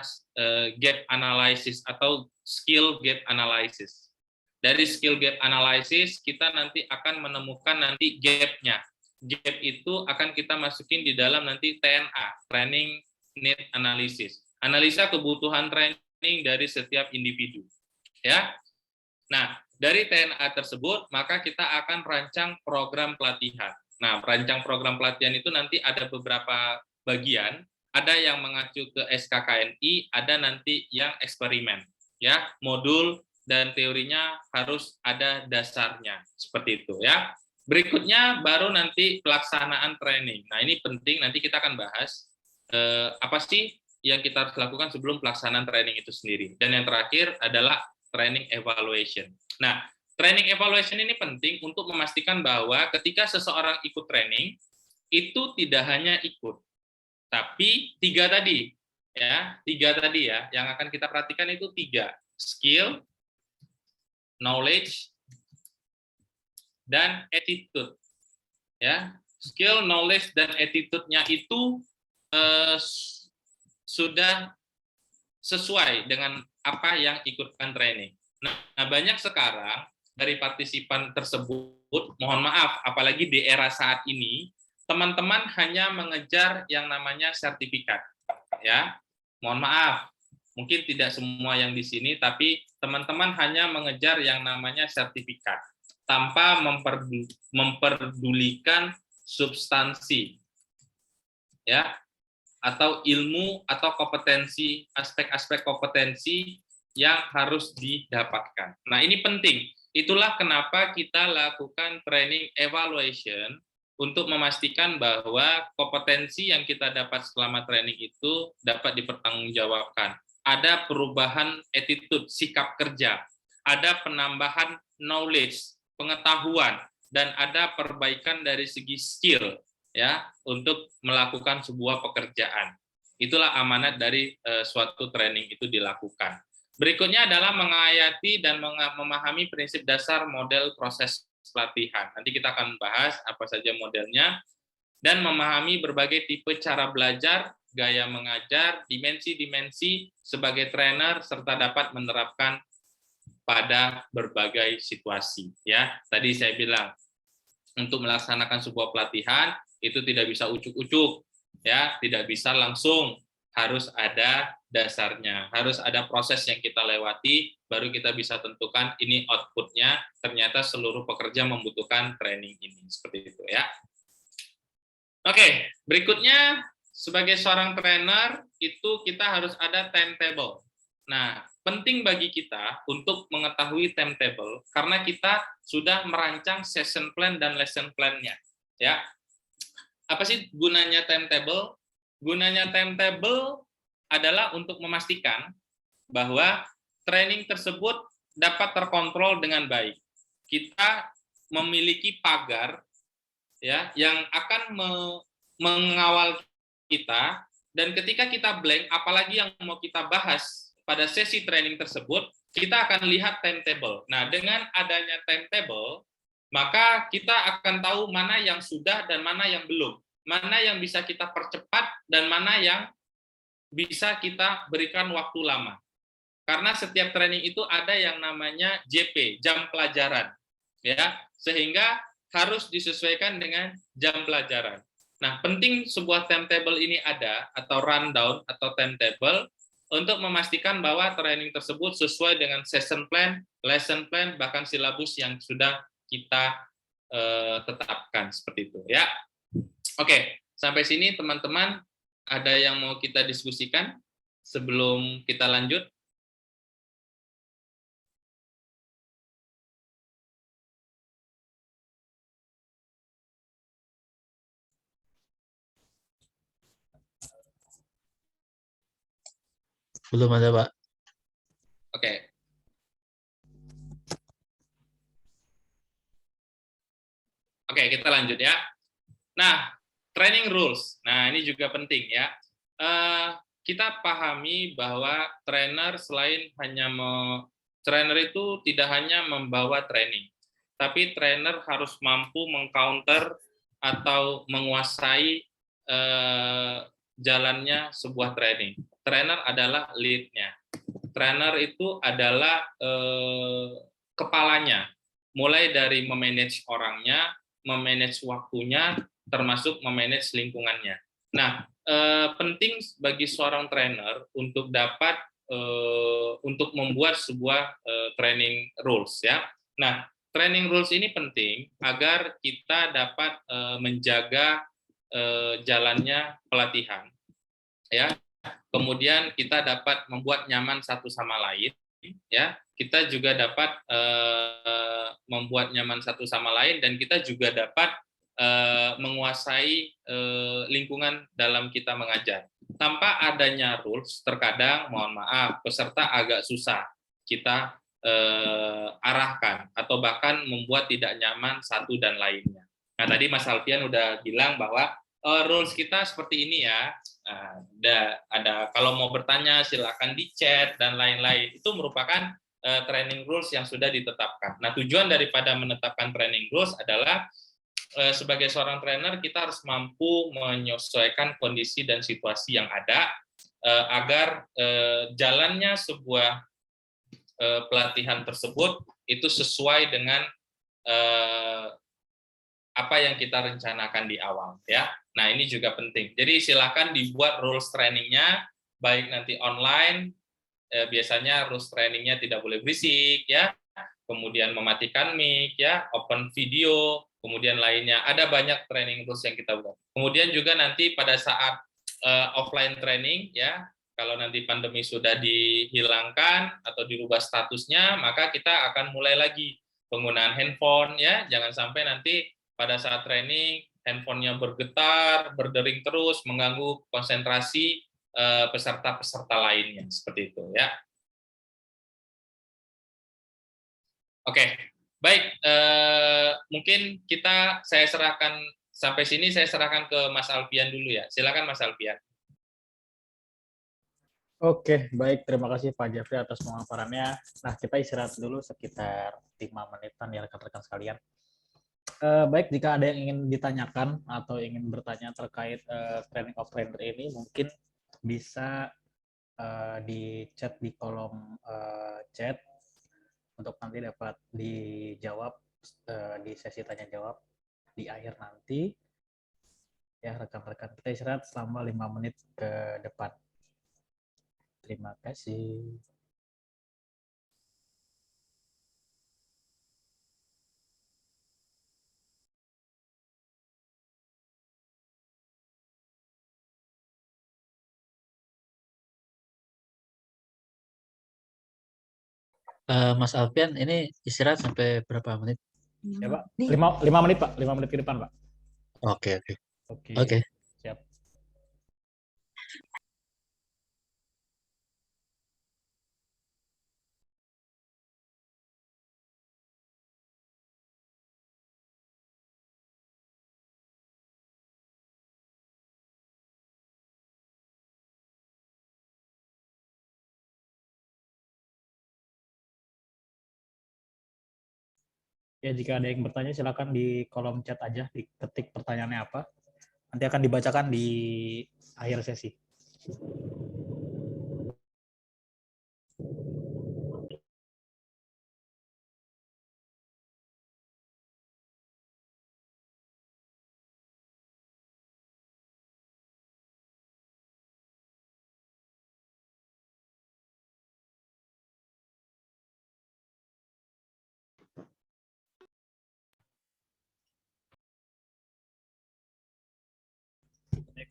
gap analysis atau skill gap analysis. Dari skill gap analysis, kita nanti akan menemukan nanti gap-nya. Gap itu akan kita masukin di dalam nanti TNA, Training Need Analysis. Analisa kebutuhan training dari setiap individu. Ya. Nah, dari TNA tersebut, maka kita akan rancang program pelatihan. Nah, rancang program pelatihan itu nanti ada beberapa bagian. Ada yang mengacu ke SKKNI, ada nanti yang eksperimen, ya, modul dan teorinya harus ada dasarnya, seperti itu, ya. Berikutnya baru nanti pelaksanaan training. Nah, ini penting, nanti kita akan bahas apa sih yang kita harus lakukan sebelum pelaksanaan training itu sendiri. Dan yang terakhir adalah training evaluation. Nah, training evaluation ini penting untuk memastikan bahwa ketika seseorang ikut training, itu tidak hanya ikut, tapi tiga tadi ya, yang akan kita perhatikan itu 3, skill, knowledge, dan attitude. Ya, skill, knowledge, dan attitude-nya itu sudah sesuai dengan apa yang ikutkan training. Nah, banyak sekarang dari partisipan tersebut, mohon maaf, apalagi di era saat ini, teman-teman hanya mengejar yang namanya sertifikat, ya. Mohon maaf, mungkin tidak semua yang di sini, tapi teman-teman hanya mengejar yang namanya sertifikat tanpa memperdulikan substansi, ya, atau ilmu atau kompetensi, aspek-aspek kompetensi yang harus didapatkan. Nah, ini penting. Itulah kenapa kita lakukan training evaluation untuk memastikan bahwa kompetensi yang kita dapat selama training itu dapat dipertanggungjawabkan. Ada perubahan attitude, sikap kerja, ada penambahan knowledge, pengetahuan, dan ada perbaikan dari segi skill, ya, untuk melakukan sebuah pekerjaan. Itulah amanat dari suatu training itu dilakukan. Berikutnya adalah menghayati dan memahami prinsip dasar model proses pelatihan. Nanti kita akan bahas apa saja modelnya, dan memahami berbagai tipe cara belajar, gaya mengajar, dimensi-dimensi sebagai trainer, serta dapat menerapkan pada berbagai situasi. Ya, tadi saya bilang untuk melaksanakan sebuah pelatihan itu tidak bisa ucuk-ucuk, ya, tidak bisa langsung, harus ada dasarnya, harus ada proses yang kita lewati, baru kita bisa tentukan ini outputnya, ternyata seluruh pekerja membutuhkan training ini, seperti itu, ya. Oke, berikutnya sebagai seorang trainer itu kita harus ada timetable. Nah, penting bagi kita untuk mengetahui timetable karena kita sudah merancang session plan dan lesson plan-nya, ya. Apa sih gunanya timetable? Gunanya timetable adalah untuk memastikan bahwa training tersebut dapat terkontrol dengan baik. Kita memiliki pagar, ya, yang akan mengawal kita, dan ketika kita blank, apalagi yang mau kita bahas pada sesi training tersebut, kita akan lihat timetable. Nah, dengan adanya timetable, maka kita akan tahu mana yang sudah dan mana yang belum. Mana yang bisa kita percepat dan mana yang bisa kita berikan waktu lama. Karena setiap training itu ada yang namanya JP, jam pelajaran. Ya, sehingga harus disesuaikan dengan jam pelajaran. Nah, penting sebuah timetable ini ada, atau rundown, atau timetable, untuk memastikan bahwa training tersebut sesuai dengan session plan, lesson plan, bahkan silabus yang sudah kita tetapkan, seperti itu. Ya, oke, sampai sini teman-teman, ada yang mau kita diskusikan sebelum kita lanjut? Belum ada, Pak. Oke. Oke, kita lanjut ya. Nah, training rules. Nah, ini juga penting ya. Kita pahami bahwa trainer trainer itu tidak hanya membawa training, tapi trainer harus mampu mengcounter atau menguasai jalannya sebuah training. Trainer adalah lead-nya. Trainer itu adalah kepalanya, mulai dari memanage orangnya, memanage waktunya, termasuk memanage lingkungannya. Nah, penting bagi seorang trainer untuk dapat untuk membuat sebuah training rules ya. Nah, training rules ini penting agar kita dapat menjaga jalannya pelatihan ya. Kemudian kita dapat membuat nyaman satu sama lain ya. Kita juga dapat membuat nyaman satu sama lain, dan kita juga dapat menguasai lingkungan dalam kita mengajar. Tanpa adanya rules, terkadang mohon maaf peserta agak susah kita arahkan atau bahkan membuat tidak nyaman satu dan lainnya. Nah, tadi Mas Alfian udah bilang bahwa rules kita seperti ini ya. Ada kalau mau bertanya silakan di chat dan lain-lain. Itu merupakan training rules yang sudah ditetapkan. Nah, tujuan daripada menetapkan training rules adalah sebagai seorang trainer kita harus mampu menyesuaikan kondisi dan situasi yang ada agar jalannya sebuah pelatihan tersebut itu sesuai dengan apa yang kita rencanakan di awal ya. Nah, ini juga penting. Jadi silakan dibuat rules trainingnya, baik nanti online, biasanya rules trainingnya tidak boleh berisik ya, kemudian mematikan mic ya, open video, kemudian lainnya. Ada banyak training rules yang kita buat. Kemudian juga nanti pada saat offline training ya, kalau nanti pandemi sudah dihilangkan atau dirubah statusnya, maka kita akan mulai lagi penggunaan handphone ya. Jangan sampai nanti pada saat training handphonenya bergetar, berdering terus, mengganggu konsentrasi peserta-peserta lainnya, seperti itu ya. Oke, baik. Mungkin saya serahkan sampai sini. Saya serahkan ke Mas Alfian dulu ya. Silakan Mas Alfian. Oke, baik. Terima kasih Pak Jeffrey atas pemaparannya. Nah, kita istirahat dulu sekitar 5 menitan ya rekan-rekan sekalian. Baik, jika ada yang ingin ditanyakan atau ingin bertanya terkait training of trainer ini, mungkin bisa di chat di kolom chat untuk nanti dapat dijawab di sesi tanya jawab di akhir nanti. Ya, rekan-rekan, kita istirahat selama 5 menit ke depan. Terima kasih. Mas Alfian, ini istirahat sampai berapa menit? Ya, Pak. 5 menit, Pak. 5 menit ke depan, Pak. Oke. Oke. Siap. Ya, jika ada yang bertanya silakan di kolom chat aja, diketik pertanyaannya apa. Nanti akan dibacakan di akhir sesi.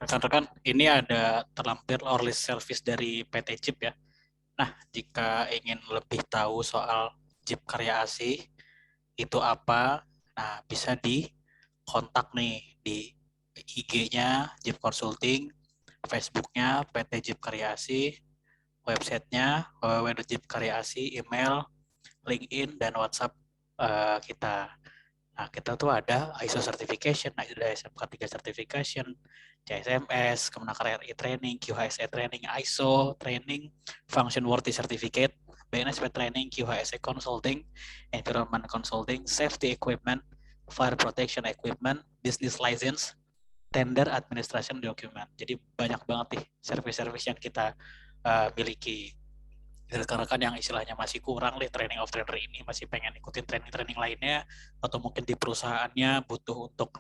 Rekan-rekan, ini ada terlampir list service dari PT Jeep ya. Nah, jika ingin lebih tahu soal Jeep Karya Asih, itu apa, nah bisa di kontak nih di IG-nya Jeep Consulting, Facebook-nya PT Jeep Karya Asih, website-nya www.jeepkaryaasih, email, LinkedIn, dan WhatsApp kita. Nah, kita tuh ada ISO certification, ada SMK 3 certification, CSMS, Kemenaker RI training, QHSE training, ISO training, function worthy certificate, BNSP training, QHSE consulting, environment consulting, safety equipment, fire protection equipment, business license, tender administration document. Jadi banyak banget nih service-service yang kita miliki. Rekan-rekan yang istilahnya masih kurang nih training of trainer ini, masih pengen ikutin training-training lainnya, atau mungkin di perusahaannya butuh untuk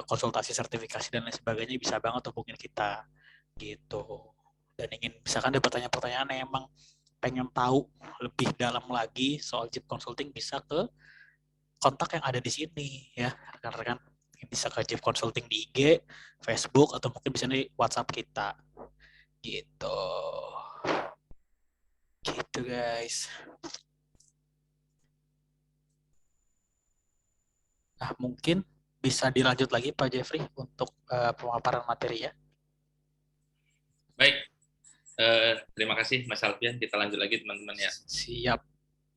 konsultasi sertifikasi dan lain sebagainya, bisa banget hubungin kita gitu. Dan ingin misalkan ada pertanyaan-pertanyaan yang emang pengen tahu lebih dalam lagi soal Jeep Consulting, bisa ke kontak yang ada di sini ya rekan-rekan. Bisa ke Jeep Consulting di IG, Facebook, atau mungkin bisa di WhatsApp kita gitu. Gitu guys. Nah, mungkin bisa dilanjut lagi Pak Jeffrey untuk pemaparan materi ya. Baik, terima kasih Mas Alfian. Kita lanjut lagi teman-teman ya. Siap.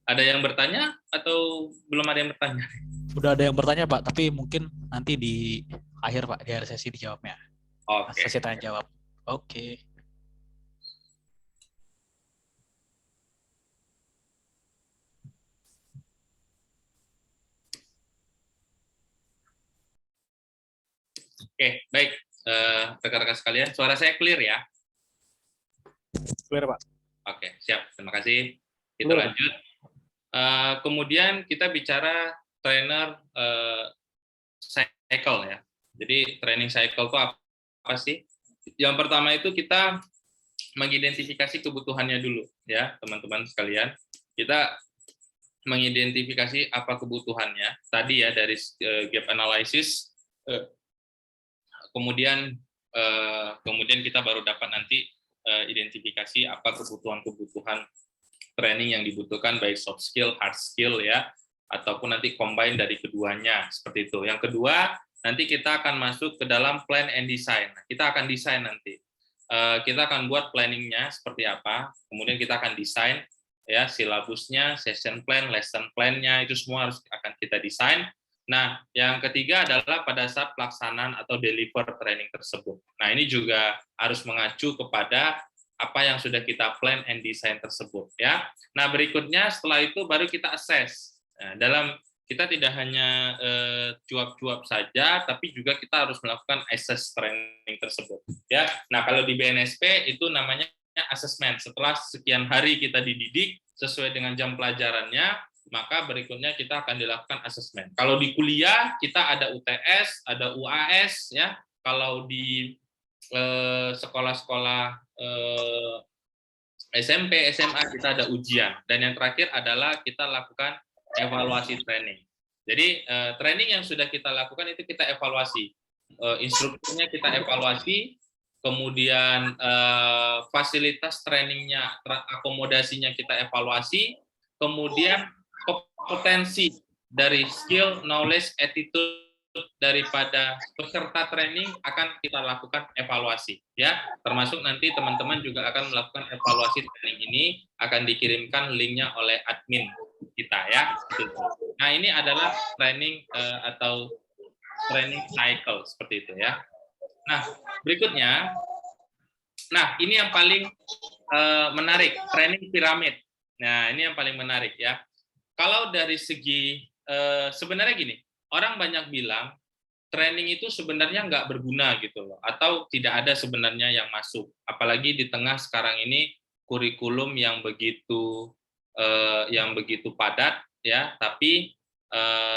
Ada yang bertanya atau belum ada yang bertanya? Udah ada yang bertanya Pak, tapi mungkin nanti di akhir Pak, di akhir sesi dijawabnya. Oke. Sesi tanya jawab. Oke. Oke, baik. Rekan-rekan sekalian, suara saya clear ya? Clear Pak. Oke, siap. Terima kasih. Kita Clear, lanjut. Kemudian kita bicara trainer cycle ya. Jadi training cycle itu apa sih? Yang pertama itu kita mengidentifikasi kebutuhannya dulu ya, teman-teman sekalian. Kita mengidentifikasi apa kebutuhannya. Tadi ya dari gap analysis, kemudian kita baru dapat nanti identifikasi apa kebutuhan-kebutuhan training yang dibutuhkan, baik soft skill, hard skill ya, ataupun nanti combine dari keduanya seperti itu. Yang kedua, nanti kita akan masuk ke dalam plan and design. Kita akan desain nanti. Kita akan buat planningnya seperti apa, kemudian kita akan desain ya silabusnya, session plan, lesson plan-nya, itu semua akan kita desain. Nah, yang ketiga adalah pada saat pelaksanaan atau deliver training tersebut. Nah, ini juga harus mengacu kepada apa yang sudah kita plan and design tersebut ya. Nah, berikutnya setelah itu baru kita assess. Nah, kita tidak hanya cuap-cuap saja, tapi juga kita harus melakukan assess training tersebut ya. Nah, kalau di BNSP itu namanya assessment. Setelah sekian hari kita dididik sesuai dengan jam pelajarannya, maka berikutnya kita akan dilakukan assessment. Kalau di kuliah kita ada UTS, ada UAS ya. Kalau di sekolah-sekolah SMP, SMA kita ada ujian. Dan yang terakhir adalah kita lakukan evaluasi training. Jadi training yang sudah kita lakukan itu kita evaluasi. Instrukturnya kita evaluasi, kemudian fasilitas trainingnya, akomodasinya kita evaluasi, kemudian kompetensi dari skill, knowledge, attitude daripada peserta training akan kita lakukan evaluasi ya, termasuk nanti teman-teman juga akan melakukan evaluasi training ini, akan dikirimkan linknya oleh admin kita ya. Nah, ini adalah training atau training cycle seperti itu ya. Nah, berikutnya, nah ini yang paling menarik, training piramid. Nah, ini yang paling menarik ya. Kalau dari segi sebenarnya gini, orang banyak bilang training itu sebenarnya nggak berguna gitu loh, atau tidak ada sebenarnya yang masuk. Apalagi di tengah sekarang ini kurikulum yang begitu padat ya, tapi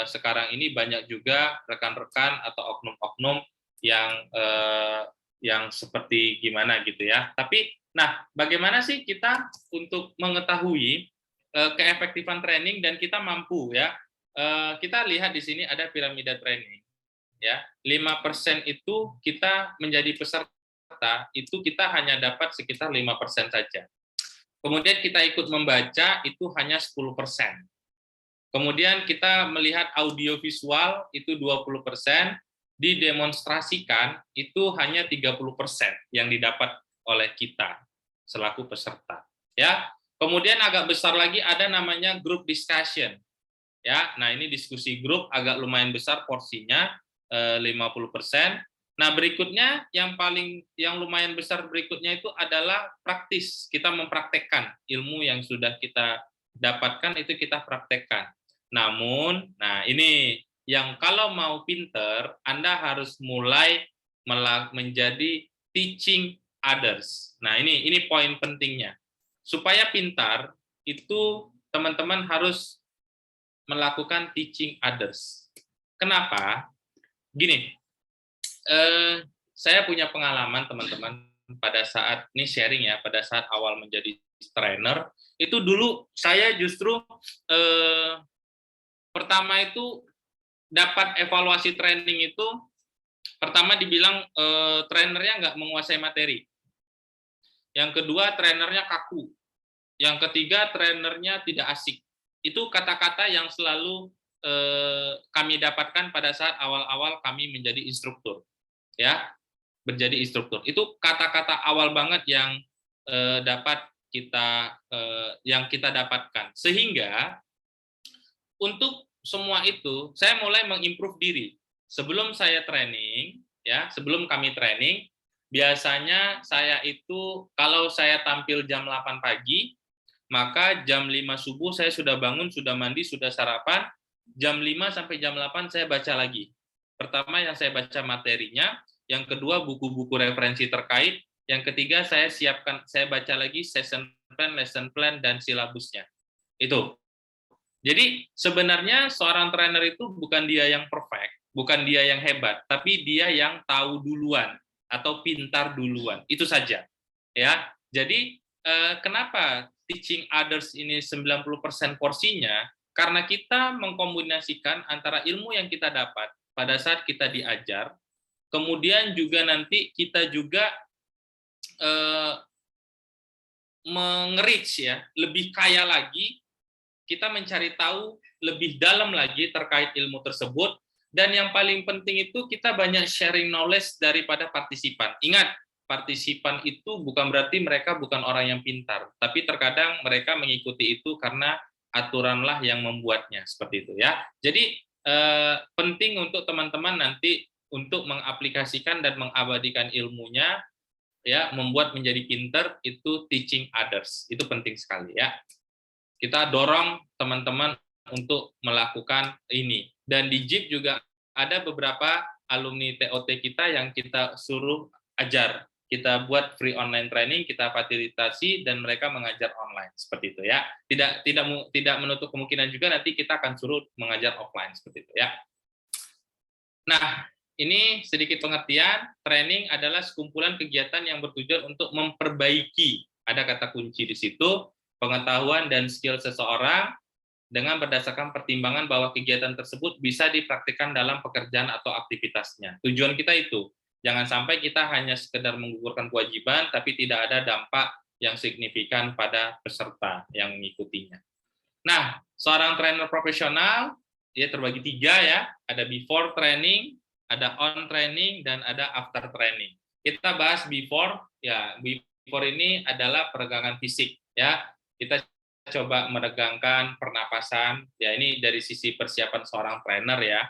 sekarang ini banyak juga rekan-rekan atau oknum-oknum yang seperti gimana gitu ya. Tapi, nah, bagaimana sih kita untuk mengetahui keefektifan training dan kita mampu ya? Kita lihat di sini ada piramida training. Ya, 5% itu kita menjadi peserta, itu kita hanya dapat sekitar 5% saja. Kemudian kita ikut membaca, itu hanya 10%. Kemudian kita melihat audiovisual, itu 20%, didemonstrasikan, itu hanya 30% yang didapat oleh kita selaku peserta. Ya, kemudian agak besar lagi ada namanya group discussion. Ya, nah ini diskusi grup agak lumayan besar porsinya, 50%. Nah, berikutnya yang lumayan besar berikutnya itu adalah praktis. Kita mempraktekkan ilmu yang sudah kita dapatkan, itu kita praktekkan. Namun, nah ini yang kalau mau pinter, Anda harus mulai menjadi teaching others. Nah, ini poin pentingnya. Supaya pintar, itu teman-teman harus melakukan teaching others. Kenapa? Gini, saya punya pengalaman teman-teman pada saat ini sharing ya, pada saat awal menjadi trainer itu dulu saya justru pertama itu dapat evaluasi training itu pertama dibilang trainernya nggak menguasai materi, yang kedua trainernya kaku, yang ketiga trainernya tidak asik. Itu kata-kata yang selalu kami dapatkan pada saat awal-awal kami menjadi instruktur, ya, menjadi instruktur. Itu kata-kata awal banget yang yang kita dapatkan. Sehingga untuk semua itu saya mulai mengimprove diri. Sebelum saya training, ya, sebelum kami training, biasanya saya itu kalau saya tampil jam 8 pagi, maka jam 5 subuh saya sudah bangun, sudah mandi, sudah sarapan. Jam 5 sampai jam 8 saya baca lagi. Pertama yang saya baca materinya, yang kedua buku-buku referensi terkait, yang ketiga saya baca lagi session plan, lesson plan, dan silabusnya. Itu. Jadi sebenarnya seorang trainer itu bukan dia yang perfect, bukan dia yang hebat, tapi dia yang tahu duluan atau pintar duluan. Itu saja. Ya. Jadi kenapa teaching others ini 90% porsinya? Karena kita mengkombinasikan antara ilmu yang kita dapat pada saat kita diajar, kemudian juga nanti kita juga mengerich ya, lebih kaya lagi, kita mencari tahu lebih dalam lagi terkait ilmu tersebut, dan yang paling penting itu kita banyak sharing knowledge daripada partisipan. Ingat, partisipan itu bukan berarti mereka bukan orang yang pintar, tapi terkadang mereka mengikuti itu karena aturanlah yang membuatnya, seperti itu ya. Jadi penting untuk teman-teman nanti untuk mengaplikasikan dan mengabadikan ilmunya, ya, membuat menjadi pintar itu teaching others. Itu penting sekali ya. Kita dorong teman-teman untuk melakukan ini. Dan di JIP juga ada beberapa alumni TOT kita yang kita suruh ajar. Kita buat free online training, kita fasilitasi, dan mereka mengajar online, seperti itu ya. Tidak menutup kemungkinan juga nanti kita akan suruh mengajar offline, seperti itu ya. Nah, ini sedikit pengertian, training adalah sekumpulan kegiatan yang bertujuan untuk memperbaiki, ada kata kunci di situ, pengetahuan dan skill seseorang dengan berdasarkan pertimbangan bahwa kegiatan tersebut bisa dipraktikkan dalam pekerjaan atau aktivitasnya. Tujuan kita itu, jangan sampai kita hanya sekedar menggugurkan kewajiban, tapi tidak ada dampak yang signifikan pada peserta yang mengikutinya. Nah, seorang trainer profesional, dia terbagi 3 ya, ada before training, ada on training, dan ada after training. Kita bahas before, ya, before ini adalah peregangan fisik, ya. Kita coba meregangkan pernapasan, ya, ini dari sisi persiapan seorang trainer ya.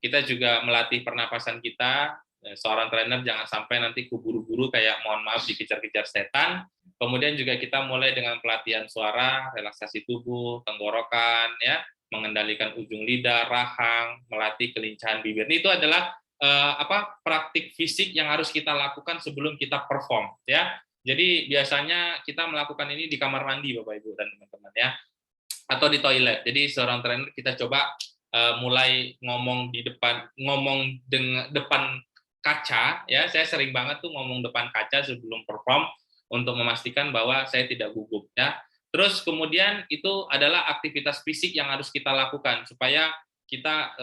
Kita juga melatih pernapasan kita. Seorang trainer jangan sampai nanti keburu-buru kayak mohon maaf dikejar-kejar setan. Kemudian juga kita mulai dengan pelatihan suara, relaksasi tubuh, tenggorokan ya. mengendalikan ujung lidah, rahang, melatih kelincahan bibir. Ini itu adalah praktik fisik yang harus kita lakukan sebelum kita perform, ya. Jadi biasanya kita melakukan ini di kamar mandi, Bapak Ibu dan teman-teman, ya, atau di toilet. Jadi seorang trainer kita coba mulai ngomong dengan depan kaca, ya. Saya sering banget tuh ngomong depan kaca sebelum perform untuk memastikan bahwa saya tidak gugup, ya. Terus kemudian itu adalah aktivitas fisik yang harus kita lakukan supaya kita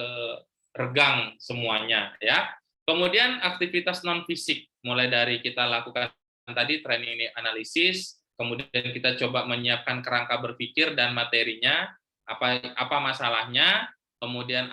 regang semuanya, ya. Kemudian aktivitas non fisik, mulai dari kita lakukan tadi training analisis, kemudian kita coba menyiapkan kerangka berpikir dan materinya, apa masalahnya, kemudian